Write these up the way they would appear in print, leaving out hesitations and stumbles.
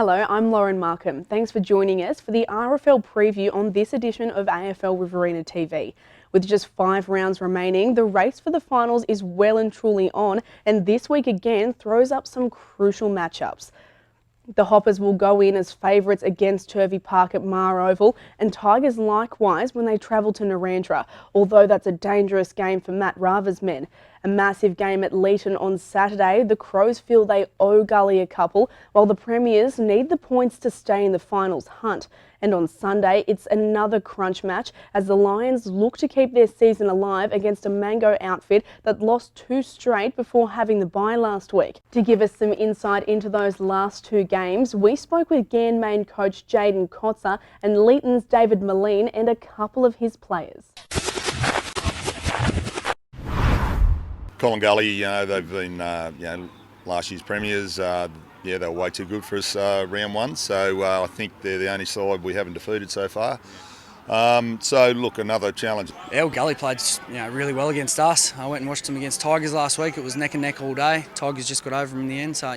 Hello, I'm Lauren Markham. Thanks for joining us for the RFL Preview on this edition of AFL Riverina TV. With just 5 rounds remaining, the race for the finals is well and truly on, and this week again throws up some crucial matchups. The Hoppers will go in as favourites against Turvey Park at Mar Oval, and Tigers likewise when they travel to Narrandera, although that's a dangerous game for Matt Rava's men. A massive game at Leeton on Saturday. The Crows feel they owe Gully a couple, while the Premiers need the points to stay in the finals hunt. And on Sunday, it's another crunch match as the Lions look to keep their season alive against a Mango outfit that lost 2 straight before having the bye last week. To give us some insight into those last 2 games, we spoke with Ganmain coach Jayden Kotzur and Leeton's David Meline and a couple of his players. Colin Gully, they've been last year's premiers. They were way too good for us round 1, so I think they're the only side we haven't defeated so far. So look, another challenge. Yeah, Gully played really well against us. I went and watched them against Tigers last week. It was neck and neck all day. Tigers just got over them in the end. So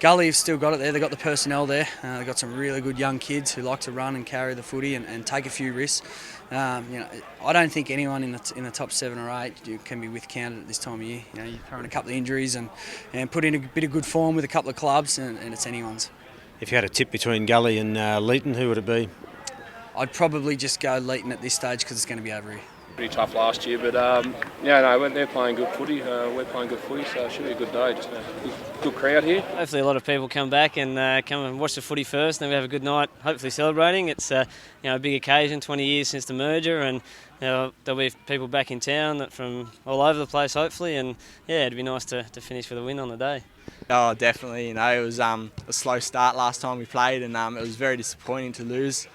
Gully have still got it there. They've got the personnel there. They've got some really good young kids who like to run and carry the footy and take a few risks. I don't think anyone in the top 7 or 8 can be withcounted at this time of year. You throw in a couple of injuries and put in a bit of good form with a couple of clubs, and it's anyone's. If you had a tip between Gully and Leeton, who would it be? I'd probably just go Leeton at this stage because it's going to be over here. Pretty tough last year, but they're playing good footy. We're playing good footy, so it should be a good day. Just a good crowd here. Hopefully, a lot of people come back and come and watch the footy first. Then we have a good night, hopefully celebrating. It's a big occasion, 20 years since the merger, and there'll be people back in town from all over the place, hopefully. And it'd be nice to finish with a win on the day. Oh, definitely. It was a slow start last time we played, and it was very disappointing to lose.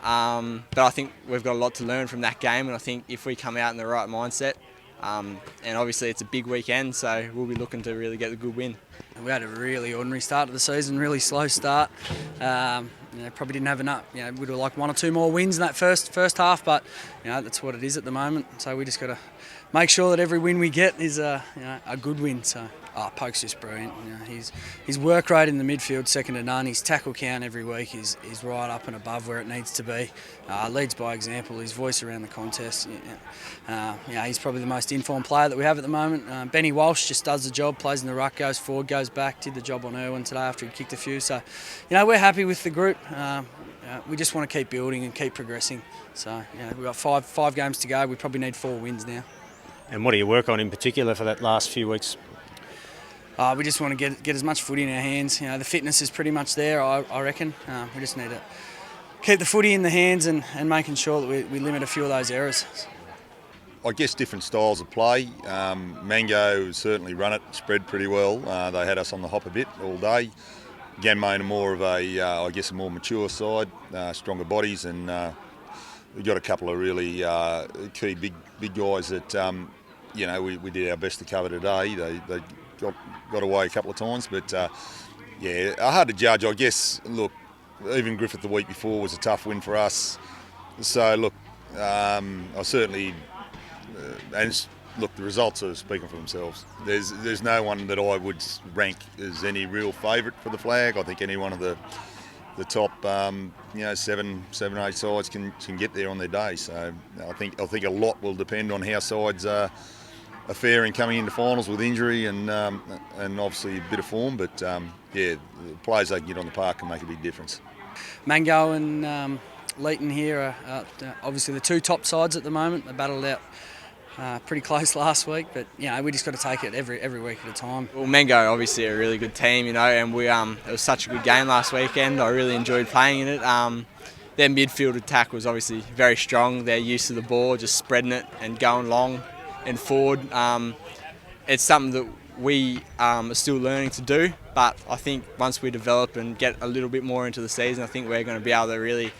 But I think we've got a lot to learn from that game, and I think if we come out in the right mindset, and obviously it's a big weekend, so we'll be looking to really get the good win. We had a really ordinary start to the season, really slow start. Probably didn't have enough. We'd have liked 1 or 2 more wins in that first half, but that's what it is at the moment. So we just got to make sure that every win we get is a good win. So Poke's just brilliant. His work rate in the midfield second to none. His tackle count every week is right up and above where it needs to be. Leads by example. His voice around the contest. He's probably the most informed player that we have at the moment. Benny Walsh just does the job, plays in the ruck, goes forward, goes back. Did the job on Irwin today after he kicked a few. So we're happy with the group. We just want to keep building and keep progressing. So we've got five games to go. We probably need 4 wins now. And what do you work on in particular for that last few weeks? We just want to get as much footy in our hands. The fitness is pretty much there, I reckon. We just need to keep the footy in the hands and making sure that we limit a few of those errors. I guess different styles of play. Mango certainly run it, spread pretty well. They had us on the hop a bit all day. Ganmain are more of a more mature side, stronger bodies, and we've got a couple of really key big guys that we did our best to cover today. They got away a couple of times, but hard to judge. I guess, look, even Griffith the week before was a tough win for us. So look, I certainly the results are speaking for themselves. There's no one that I would rank as any real favourite for the flag. I think any one of the top 7, 8 sides can get there on their day. So I think a lot will depend on how sides are faring coming into finals with injury and obviously a bit of form, but the players they can get on the park can make a big difference. Mango and Leeton here are obviously the 2 top sides at the moment. They battled out pretty close last week, but we just got to take it every week at a time. Well, Mango obviously are a really good team, and we it was such a good game last weekend. I really enjoyed playing in it. Their midfield attack was obviously very strong. They're used to the ball, just spreading it and going long and forward. It's something that we are still learning to do, but I think once we develop and get a little bit more into the season, I think we're going to be able to really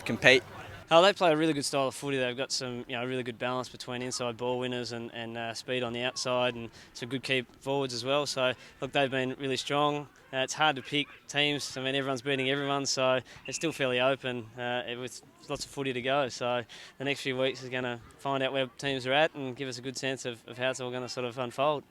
compete. They play a really good style of footy. They've got some really good balance between inside ball winners and speed on the outside, and some good key forwards as well. So look, they've been really strong. It's hard to pick teams. I mean, everyone's beating everyone, so it's still fairly open with lots of footy to go. So the next few weeks is going to find out where teams are at and give us a good sense of how it's all going to sort of unfold.